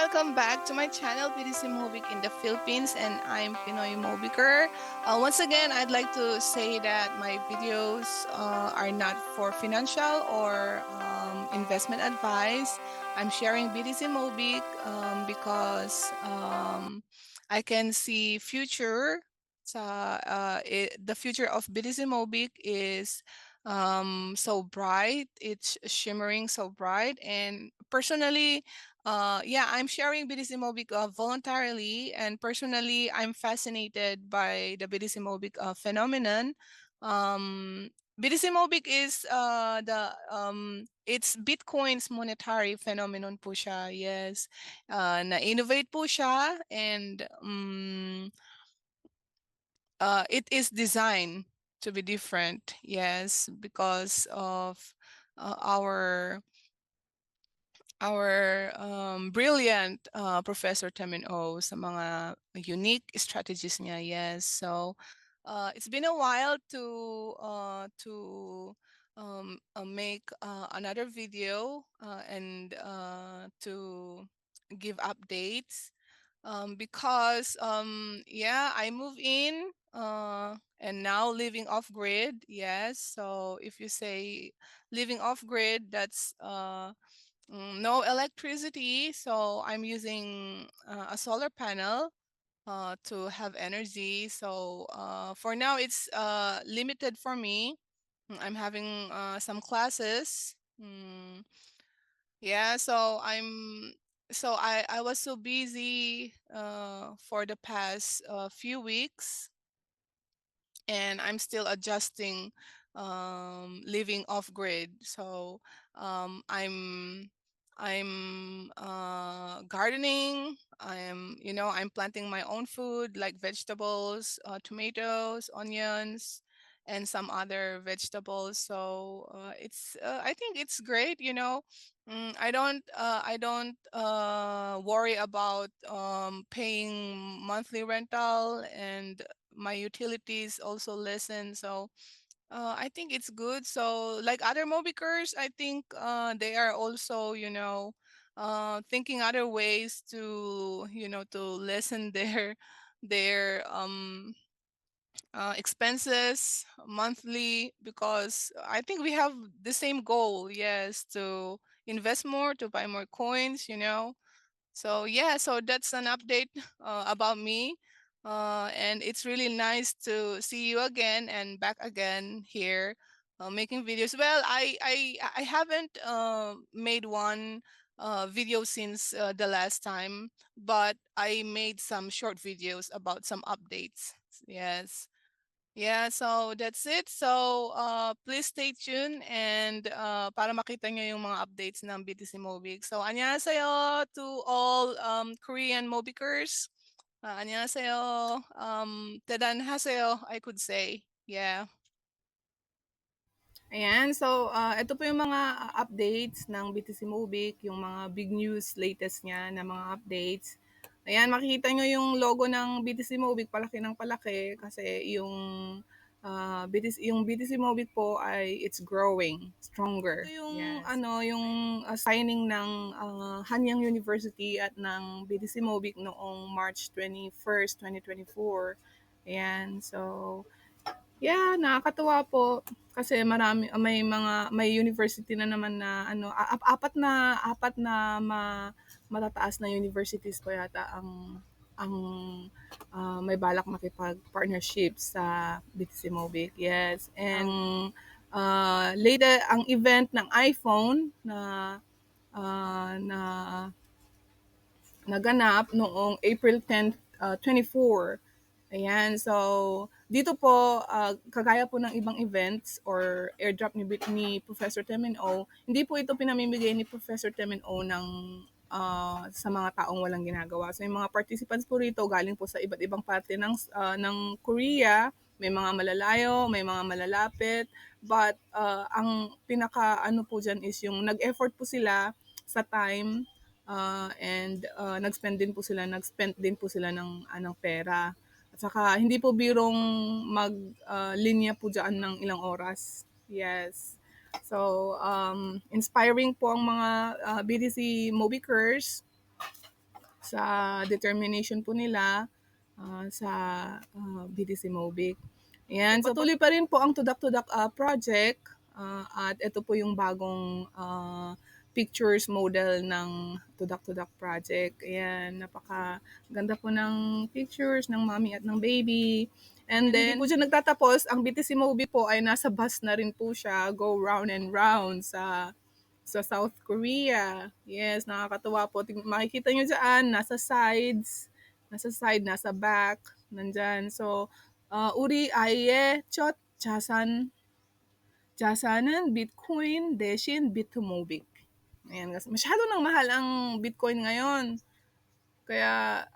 welcome back to my channel, PDC Movic in the Philippines, and I'm Pinoy Moviker. Once again, I'd like to say that my videos are not for financial or investment advice. I'm sharing BDC Movic because I can see future. The future of BDC Movic is so bright. It's shimmering so bright, and personally, yeah, I'm sharing BDC Mobic voluntarily, and personally, I'm fascinated by the BDC Mobic phenomenon. Um, BDC Mobic is it's Bitcoin's monetary phenomenon po siya. Yes, na-innovate po siya, and it is designed to be different. Yes, because of our brilliant Professor Temin O sa mga unique strategies niya. Yes. So it's been a while to make another video and to give updates because yeah, I moved in and now living off grid. Yes. So if you say living off grid, that's no electricity, so I'm using a solar panel to have energy. So for now, it's limited for me. I'm having some classes. Yeah, so I was so busy for the past few weeks, and I'm still adjusting living off grid. So I'm gardening. I'm planting my own food like vegetables, tomatoes, onions, and some other vegetables. So I think it's great. I don't worry about paying monthly rental, and my utilities also lessen. So I think it's good. So like other mobikers, I think they are also thinking other ways to lessen their expenses monthly, because I think we have the same goal. Yes, to invest more, to buy more coins. So yeah, so that's an update about me. And it's really nice to see you again and back again here making videos. Well, I haven't made one video since the last time, but I made some short videos about some updates. Yes. Yeah, so that's it. So please stay tuned, and para makita nyo yung mga updates ng BTC Mobic. So annyeonghaseyo to all Korean Mobicers. Annyeonghaseyo. Tedanhaseyo, I could say. Yeah. Ayan, so ito po yung mga updates ng BTC Mobic, yung mga big news latest niya na mga updates. Ayan, makikita nyo yung logo ng BTC Mobic, palaki ng palaki, kasi yung BTC Mobic po ay it's growing stronger. Ito yung yes. Signing ng Hanyang University at ng BTC Mobic noong March 21st, 2024. Ayan, so yeah, nakakatuwa po kasi may university na naman na apat na matataas na universities po yata ang may balak makipag-partnership sa BTC Mobic. Yes. And later ang event ng iPhone na naganap noong April 10, 24. Ayan, so dito po, kagaya po ng ibang events or airdrop ni Professor Temin O, hindi po ito pinamimigay ni Professor Temin O sa mga taong walang ginagawa. So yung mga participants po rito galing po sa iba't ibang parte ng Korea, may mga malalayo, may mga malalapit, but ang pinaka ano po dyan is yung nag-effort po sila sa time and nag-spend din po sila ng pera. At saka hindi po birong linya po diyan ng ilang oras. Yes. So, inspiring po ang mga BDC Mobikers sa determination po nila sa BTC Mobic. Ayan, so patuloy pa rin po ang Tudak-Tudak project at ito po yung bagong pictures model ng Tudak-Tudak project. Ayan, napaka-ganda po ng pictures ng mommy at ng baby. And then, hindi po dyan nagtatapos. Ang BTC Mobi po ay nasa bus na rin po siya, go round and round sa South Korea. Yes, nakakatuwa po. Makikita nyo dyan, nasa side, nasa back, nandyan. So, 우리 아이의 첫 자산은 Bitcoin 대신 Bit2Mobic. Ayan, masyado nang mahal ang Bitcoin ngayon. Kaya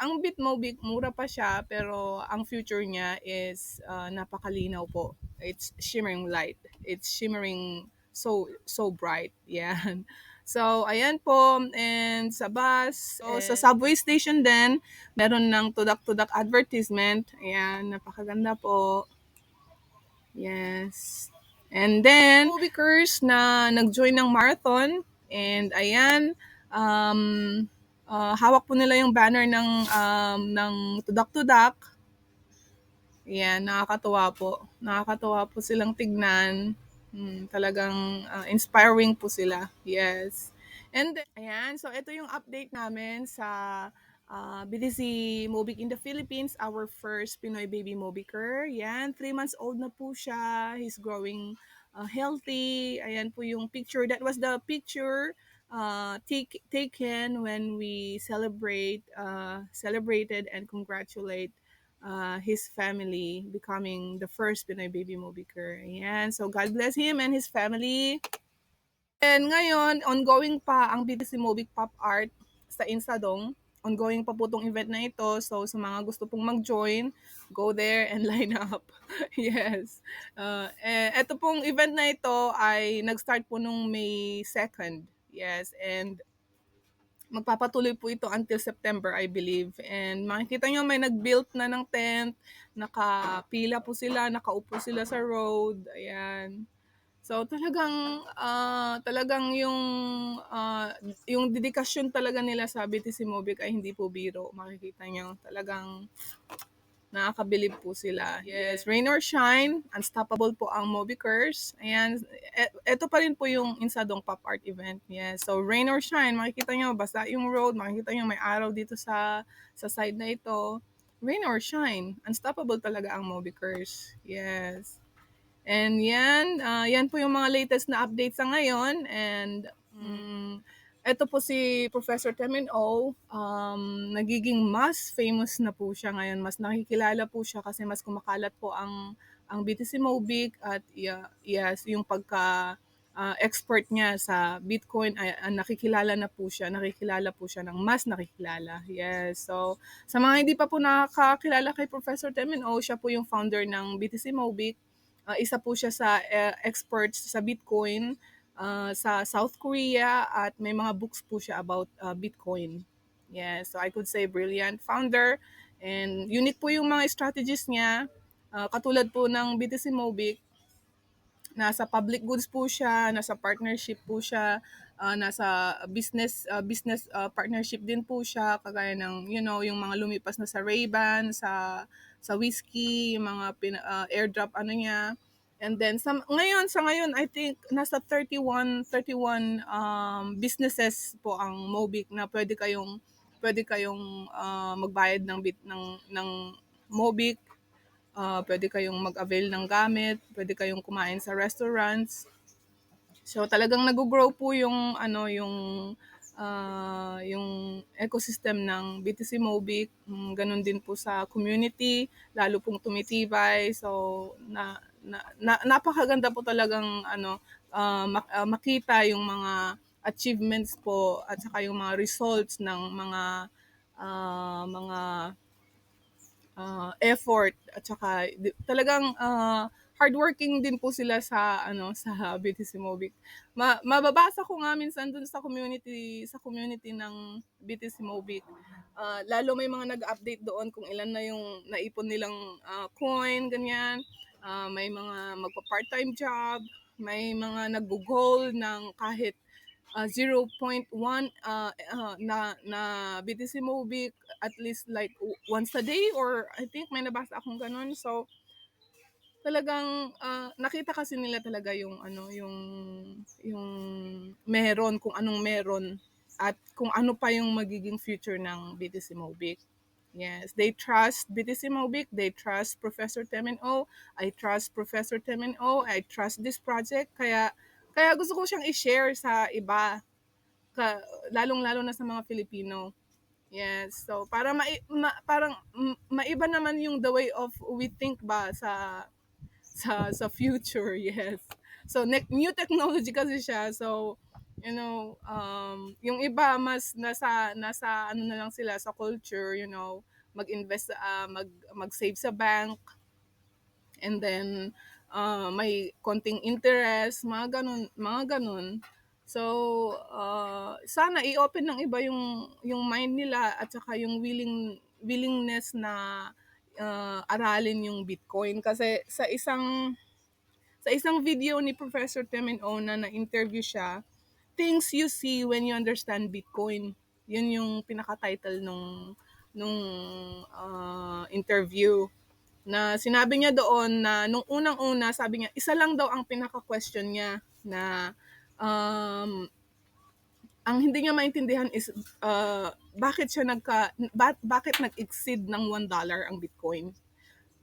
ang Bitmobic mura pa siya pero ang future niya is napakalinaw po. It's shimmering light. It's shimmering so bright. Yan. So ayan po and sa bus, so sa subway station din meron ng tudak-tudak advertisement. Ayan, napakaganda po. Yes. And then, Mobikers na nag-join ng marathon. And ayan, hawak po nila yung banner ng Tudak-Tudak. Ayan, nakakatuwa po. Nakakatuwa po silang tignan. Talagang inspiring po sila. Yes. And then, ayan, so ito yung update namin sa BTC Mobic in the Philippines, our first Pinoy baby Mobicer. Yan, 3 months old na po siya. He's growing healthy. Ayan po yung picture. That was the picture taken when we celebrated and congratulate his family becoming the first Pinoy baby Mobicer. Ayan, so God bless him and his family. And ngayon, ongoing pa ang BTC Mobic Pop Art sa Insadong. Ongoing pa po itong event na ito. So, sa mga gusto pong mag-join, go there and line up. Yes. Ito pong event na ito ay nag-start po nung May 2nd. Yes. And magpapatuloy po ito until September, I believe. And makikita nyo may nag-build na ng tent, nakapila po sila, nakaupo sila sa road. Ayan. So talagang yung dedikasyon talaga nila sa BTC Mobic ay hindi po biro. Makikita nyo talagang nakakabilib po sila. Yes, rain or shine, unstoppable po ang Mobicers. Ayan, ito pa rin po yung Insadong Pop Art event. Yes, so rain or shine, makikita nyo, basta yung road, makikita nyo may araw dito sa side na ito. Rain or shine, unstoppable talaga ang Mobicers. Yes. And yan po yung mga latest na updates sa ngayon. And ito po si Professor Temin O, nagiging mas famous na po siya ngayon. Mas nakikilala po siya kasi mas kumakalat po ang BTC Mobic at yes, yung pagka expert niya sa Bitcoin ay nakikilala po siya ng mas nakikilala. Yes. So, sa mga hindi pa po nakakilala kay Professor Temin O, siya po yung founder ng BTC Mobic. Isa po siya sa experts sa Bitcoin sa South Korea at may mga books po siya about Bitcoin. Yeah, so I could say brilliant founder and unique po yung mga strategies niya. Katulad po ng BTC Mobic, nasa public goods po siya, nasa partnership po siya, nasa business partnership din po siya kagaya ng yung mga lumipas na sa Ray-Ban, sa whiskey, yung mga airdrop niya. And then sa ngayon I think nasa 31 businesses po ang Mobic na pwede kayong magbayad ng Mobic. Pwede kayong mag-avail ng gamit, pwede kayong kumain sa restaurants. So talagang nag-grow po yung ecosystem ng BTC Mobic. Ganun din po sa community, lalo pong tumitibay. So napakaganda po talagang makita yung mga achievements po at saka yung mga results ng mga effort at saka talagang hardworking din po sila sa BTC Mobic. Mababasa ko nga minsan dun sa community ng BTC Mobic. Lalo may mga nag-update doon kung ilan na yung naipon nilang coin, ganyan. May mga magpa-part-time job, may mga nag-goal ng kahit 0.1 na BTC Mobic at least like once a day, or I think may nabasa akong ganun. So talagang nakita kasi nila talaga yung ano, yung meron, kung anong meron at kung ano pa yung magiging future ng BTC Mobic. Yes, they trust BTC Mobic, they trust Professor Temeno, I trust Professor Temeno, I trust this project. Kaya gusto ko siyang i-share sa iba, lalong-lalo na sa mga Filipino. Yes, so para parang maiba naman yung the way of we think ba sa future. Yes. So new technology kasi siya. So yung iba mas nasa ano na lang sila sa culture, mag-invest, mag-save sa bank, and then may konting interest, mga ganun. So sana i-open ng iba yung mind nila, at saka yung willingness na aralin yung Bitcoin, kasi sa isang video ni Professor Temeno na-interview siya, "Things You See When You Understand Bitcoin." Yun yung pinaka-title nung interview. Na sinabi niya doon na nung unang-una, sabi niya, isa lang daw ang pinaka-question niya na ang hindi niya maintindihan is bakit nag-exceed ng $1 ang Bitcoin.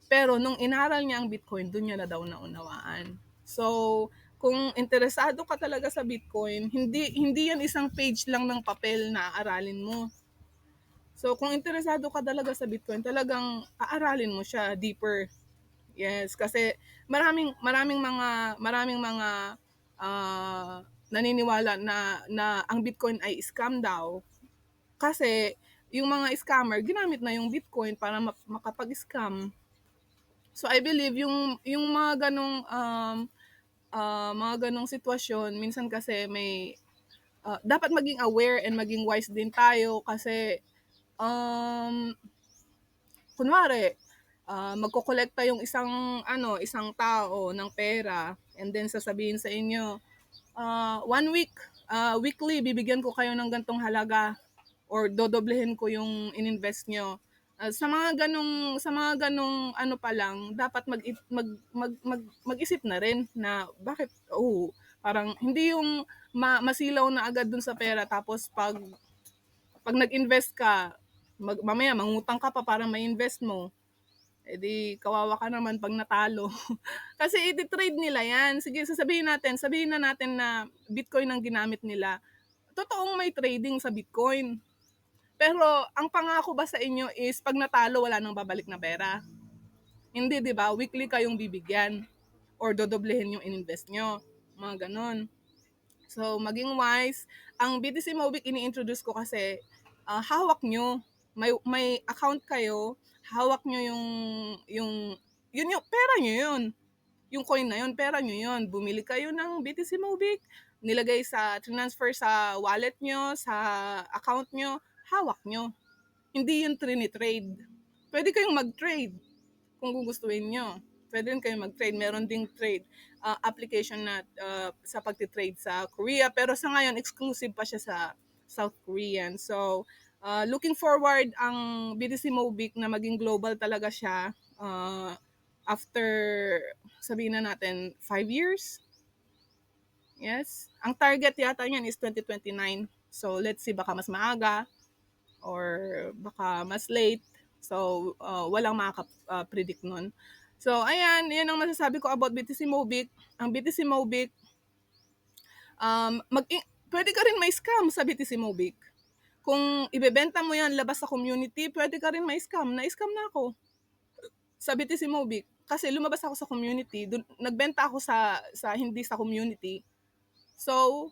Pero nung inaral niya ang Bitcoin, doon niya na daw naunawaan. So, kung interesado ka talaga sa Bitcoin, hindi yan isang page lang ng papel na aralin mo. So, kung interesado ka talaga sa Bitcoin, talagang aaralin mo siya deeper. Yes, kasi maraming mga naniniwala na ang Bitcoin ay scam daw, kasi yung mga scammer ginamit na yung Bitcoin para makapag-scam. So I believe yung mga ganong sitwasyon, minsan kasi dapat maging aware and maging wise din tayo, kasi um, kunwari magkokolekta yung isang tao ng pera, and then sasabihin sa inyo, 1 week, weekly bibigyan ko kayo ng gantong halaga, or dodoblehin ko yung ininvest nyo. Sa mga ganong ano pa lang, dapat mag-isip na rin na bakit, parang hindi yung masilaw na agad dun sa pera, tapos pag nag-invest ka, mamaya mangutang ka pa para ma-invest mo, edi kawawa ka naman pag natalo. Kasi i-trade nila yan. Sige, sabihin na natin na Bitcoin ang ginamit nila. Totoong may trading sa Bitcoin. Pero ang pangako ba sa inyo is pag natalo, wala nang babalik na pera? Hindi, di ba? Weekly kayong bibigyan or dodoblehin yung ininvest nyo. Mga ganon. So, maging wise. Ang BTC Mobic ini-introduce ko kasi hawak nyo. May account kayo, hawak nyo yung, yun yung pera nyo yun. Yung coin na yun, pera nyo yun. Bumili kayo ng BTC Mobic, transfer sa wallet nyo, sa account nyo, hawak nyo. Hindi yun trade. Pwede kayong mag-trade kung gugustuhin nyo. Pwede rin kayong mag-trade. Meron ding trade application na sa pagtitrade sa Korea. Pero sa ngayon, exclusive pa siya sa South Korean. So, looking forward ang BTC Mobic na maging global talaga siya after, sabihin na natin, 5 years. Yes. Ang target yata niyan is 2029. So, let's see, baka mas maaga or baka mas late. So, walang makaka-predict nun. So, ayan, yan ang masasabi ko about BTC Mobic. Ang BTC Mobic, pwede ka rin may scam sa BTC Mobic. Kung ibebenta mo yan labas sa community, pwede ka rin may scam. Na-scam na ako sa BTC Mobic. Kasi lumabas ako sa community, nagbenta ako sa hindi sa community. So,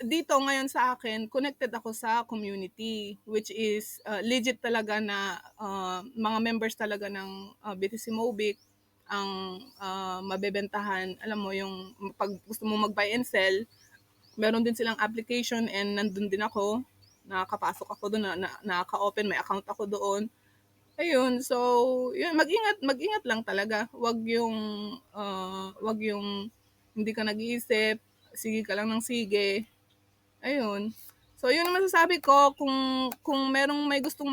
dito ngayon sa akin, connected ako sa community, which is legit talaga na mga members talaga ng BTC Mobic ang mabebentahan. Alam mo, yung pag gusto mo mag-buy and sell, meron din silang application, and nandun din ako, nakakapasok ako doon, nakaka-open, may account ako doon. Ayun, so yun, mag-ingat lang talaga. Wag yung hindi ka nag-iisip. sige ka lang ng sige. Ayun. So, yun ang masasabi ko kung merong may gustong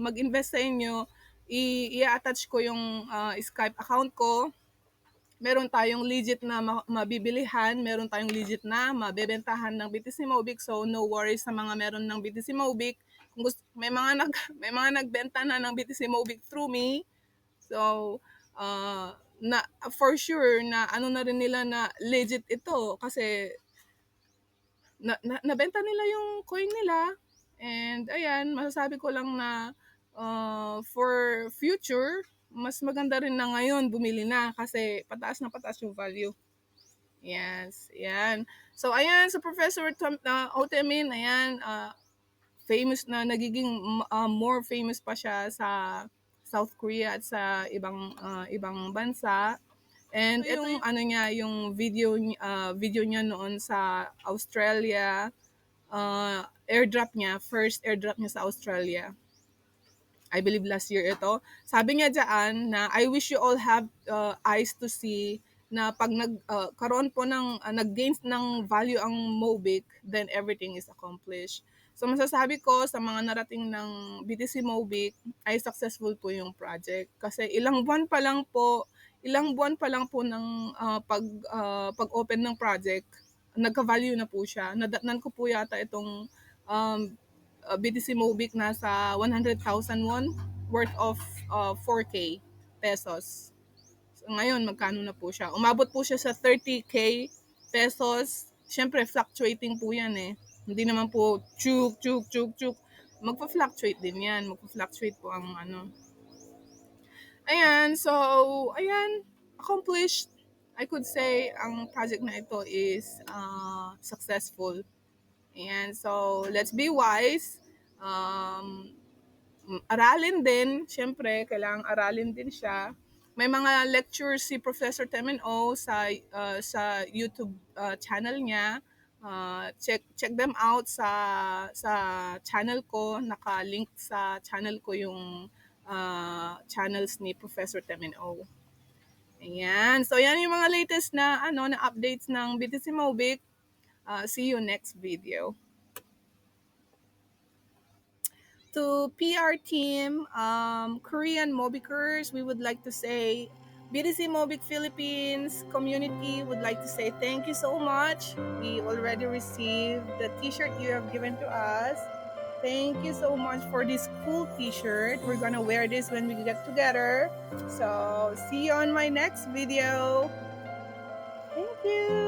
mag-invest sa inyo, i-attach ko yung Skype account ko. Meron tayong legit na mabibilihan, meron tayong legit na mabebentahan ng BTC Mobic. So, no worries sa mga meron ng BTC Mobic. Kung gusto, may mga nagbenta na ng BTC Mobic through me. So, na for sure na ano na rin nila na legit ito kasi nabenta nila yung coin nila. And ayan, masasabi ko lang na for future, mas maganda rin na ngayon bumili na kasi pataas yung value. Yes, yan. So ayan, sa Professor Otemin, ayan, famous na nagiging more famous pa siya sa South Korea at sa ibang bansa. And ito yung ano niya, yung video niya noon sa Australia, airdrop niya, first airdrop niya sa Australia. I believe last year ito. Sabi niya diyan na I wish you all have eyes to see na pag karoon po ng nag-gains ng value ang Mobic, then everything is accomplished. So masasabi ko sa mga narating ng BTC Mobic ay successful po yung project kasi ilang buwan pa lang po ng pag-open ng project, nagka-value na po siya. Nadatnan ko po yata itong BTC Mobic nasa 100,000 won worth of 4K pesos. So, ngayon, magkano na po siya? Umabot po siya sa 30K pesos. Siyempre, fluctuating po yan eh. Hindi naman po chuk. Magpa-fluctuate din yan. Magpa-fluctuate po ang ano. Ayan, so, ayan, accomplished. I could say ang project na ito is successful. Ayan, so let's be wise. Aralin din, syempre, kailangang aralin din siya. May mga lectures si Professor Temen-O sa YouTube channel niya. Check them out sa channel ko. Naka-link sa channel ko yung channels ni Professor Temen-O. Ayan. So, yan yung mga latest na updates ng BTC Mobic. See you next video. To PR team, Korean Mobicers, we would like to say, BTC Mobic Philippines community would like to say thank you so much. We already received the t-shirt you have given to us. Thank you so much for this cool t-shirt. We're gonna wear this when we get together. So see you on my next video. Thank you.